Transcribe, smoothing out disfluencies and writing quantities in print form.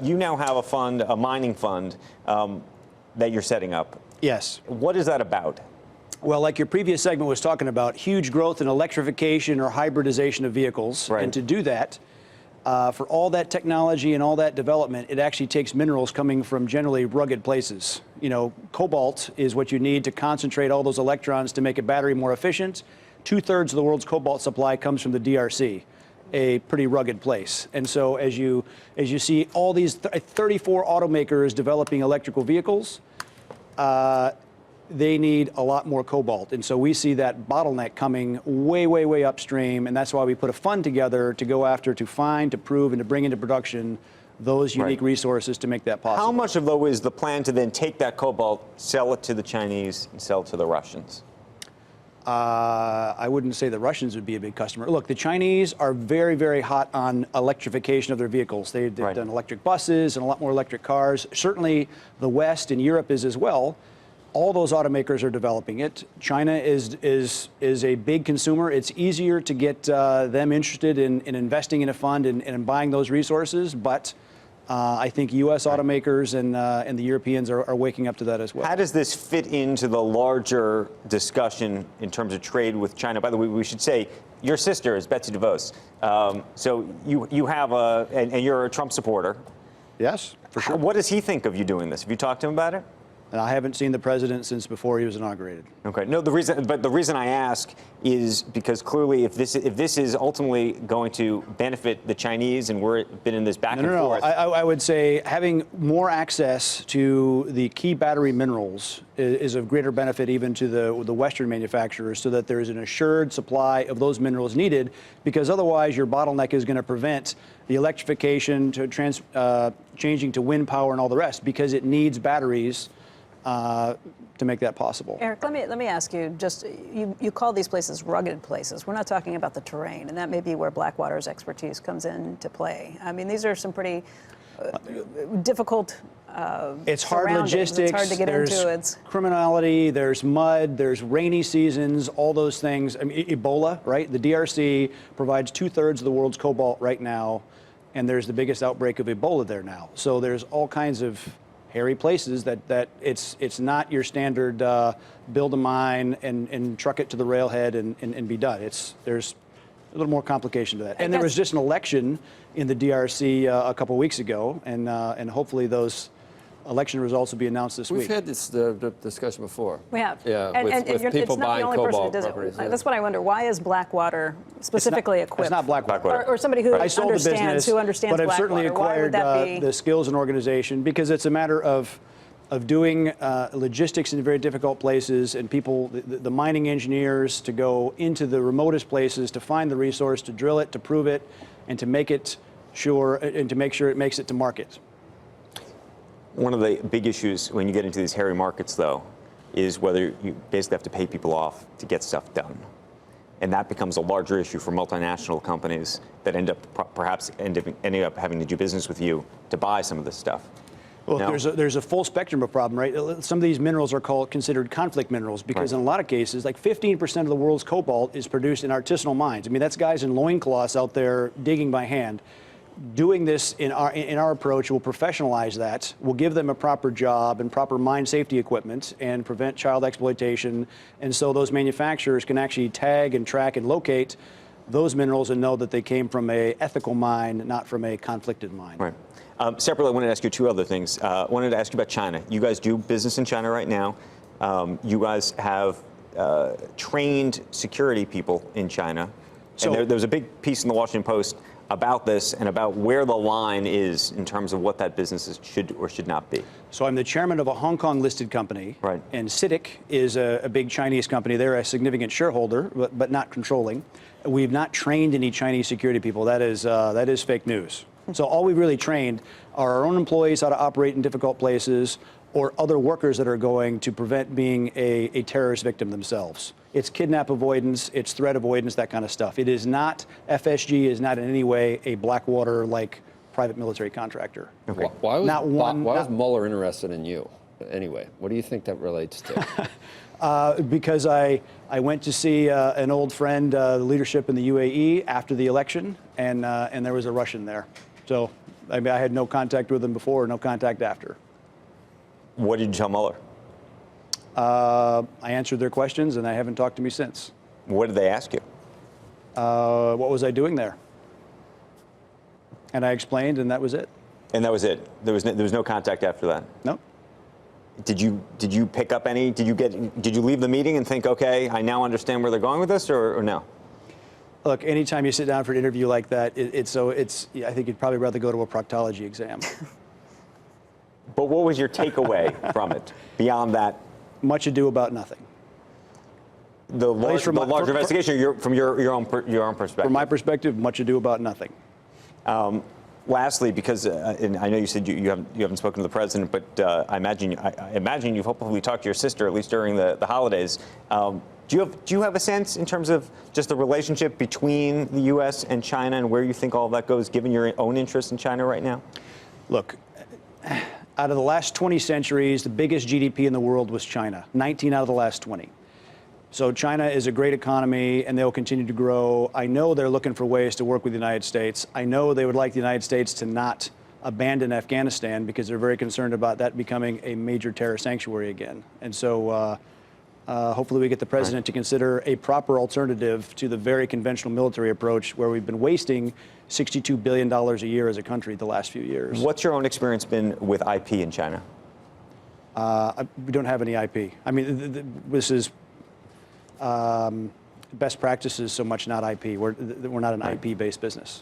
You now have a fund, a mining fund, that you're setting up. Yes. What is that about? Well, like your previous segment was talking about, huge growth in electrification or hybridization of vehicles. Right. And to do that, for all that technology and all that development, it actually takes minerals coming from generally rugged places. You know, cobalt is what you need to concentrate all those electrons to make a battery more efficient. 2/3 of the world's cobalt supply comes from the DRC, a pretty rugged place. And so as you see all these 34 automakers developing electrical vehicles, they need a lot more cobalt. And so we see that bottleneck coming way, way, way upstream. And that's why we put a fund together to go after, to find, to prove, and to bring into production those unique resources to make that possible. How much of, though, is the plan to then take that cobalt, sell it to the Chinese, and sell it to the Russians? I wouldn't say the Russians would be a big customer. Look, the Chinese are very, very hot on electrification of their vehicles. They've done electric buses and a lot more electric cars. Certainly the West and Europe is as well. All those automakers are developing it. China is a big consumer. It's easier to get them interested in investing in a fund and in buying those resources, but I think U.S. automakers and the Europeans are waking up to that as well. How does this fit into the larger discussion in terms of trade with China? By the way, we should say your sister is Betsy DeVos. So you have and you're a Trump supporter. Yes, for sure. What does he think of you doing this? Have you talked to him about it? And I haven't seen the president since before he was inaugurated. Okay. No, the reason I ask is because clearly, if this is ultimately going to benefit the Chinese, and we've been in this back and forth. I would say having more access to the key battery minerals is of greater benefit even to the Western manufacturers, so that there is an assured supply of those minerals needed. Because otherwise, your bottleneck is going to prevent the electrification to changing to wind power and all the rest, because it needs batteries to make that possible. Eric, let me ask you, just you call these places rugged places. We're not talking about the terrain, and that may be where Blackwater's expertise comes into play. I mean, these are some pretty difficult it's hard logistics. It's hard to get into. It's criminality, there's mud, there's rainy seasons, all those things. I mean, Ebola, right? The DRC provides 2/3 of the world's cobalt right now, and there's the biggest outbreak of Ebola there now. So there's all kinds of hairy places that it's not your standard build a mine and truck it to the railhead and be done. There's a little more complication to that. And there was just an election in the DRC a couple weeks ago, and hopefully those election results will be announced this week. We've had this discussion before. We have. Yeah, and with people buying cobalt properties. That's what I wonder. Why is Blackwater specifically equipped? It's not Blackwater. Or somebody who I sold the business, but I've certainly acquired the skills and organization, because it's a matter of doing logistics in very difficult places, and people, the mining engineers, to go into the remotest places to find the resource, to drill it, to prove it, and to make it sure, and to make sure it makes it to market. One of the big issues when you get into these hairy markets, though, is whether you basically have to pay people off to get stuff done. And that becomes a larger issue for multinational companies that end up perhaps ending up having to do business with you to buy some of this stuff. Well, there's a full spectrum of problem, right? Some of these minerals are considered conflict minerals, because in a lot of cases, like 15% of the world's cobalt is produced in artisanal mines. I mean, that's guys in loincloths out there digging by hand. Doing this in our approach will professionalize that. We'll give them a proper job and proper mine safety equipment and prevent child exploitation. And so those manufacturers can actually tag and track and locate those minerals and know that they came from an ethical mine, not from a conflicted mine. Right. Separately, I wanted to ask you two other things. I wanted to ask you about China. You guys do business in China right now. You guys have trained security people in China. So, and there was a big piece in the Washington Post about this and about where the line is in terms of what that business should or should not be. So I'm the chairman of a Hong Kong listed company, right? And CITIC is a big Chinese company. They're a significant shareholder, but not controlling. We've not trained any Chinese security people. That is fake news. So all we've really trained are our own employees how to operate in difficult places, or other workers that are going to prevent being a terrorist victim themselves. It's kidnap avoidance, it's threat avoidance, that kind of stuff. It is not, FSG is not in any way a Blackwater-like private military contractor. Okay. Why was Mueller interested in you, anyway? What do you think that relates to? Because I went to see an old friend, the leadership in the UAE after the election, and there was a Russian there. So I mean, I had no contact with him before, no contact after. What did you tell Mueller? I answered their questions, and they haven't talked to me since. What did they ask you? What was I doing there? And I explained, and that was it. And that was it. There was no contact after that. No. Did you pick up any? Did you leave the meeting and think, okay, I now understand where they're going with this, or no? Look, anytime you sit down for an interview like that, I think you'd probably rather go to a proctology exam. But what was your takeaway from it beyond that? Much ado about nothing. The larger investigation from your own perspective. From my perspective, much ado about nothing. Lastly, because and I know you said you haven't spoken to the president, but I imagine you've hopefully talked to your sister at least during the holidays. Do you have a sense in terms of just the relationship between the U.S. and China and where you think all of that goes, given your own interest in China right now? Look, out of the last 20 centuries, the biggest GDP in the world was China. 19 out of the last 20. So China is a great economy, and they'll continue to grow. I know they're looking for ways to work with the United States. I know they would like the United States to not abandon Afghanistan because they're very concerned about that becoming a major terror sanctuary again. And so hopefully we get the president to consider a proper alternative to the very conventional military approach where we've been wasting $62 billion a year as a country the last few years. What's your own experience been with IP in China? We don't have any IP. I mean, this is best practices, so much not IP. We're not an IP-based business.